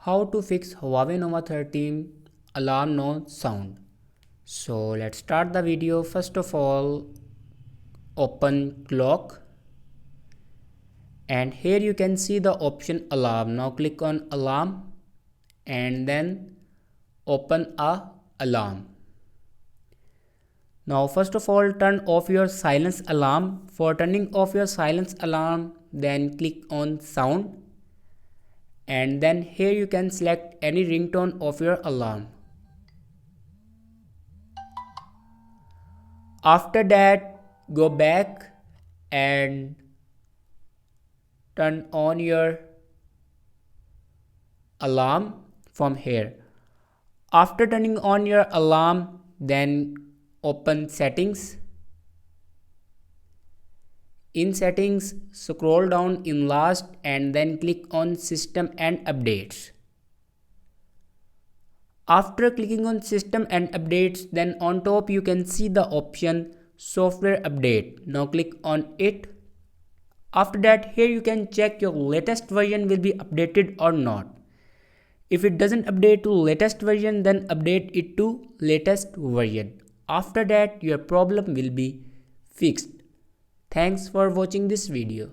How to fix Huawei Nova 13 alarm no sound. So let's start the video. First of all, open clock, and here you can see the option alarm. Now click on alarm and then open a alarm. Now first of all, turn off your silence alarm. For turning off your silence alarm, then click on sound, and then here you can select any ringtone of your alarm. After that, go back and turn on your alarm from here. After turning on your alarm, then open settings. In settings, scroll down in last and then click on system and updates. After clicking on system and updates, then on top you can see the option software update. Now click on it. After that, here you can check your latest version will be updated or not. If it doesn't update to latest version, then update it to latest version. After that, your problem will be fixed. Thanks for watching this video.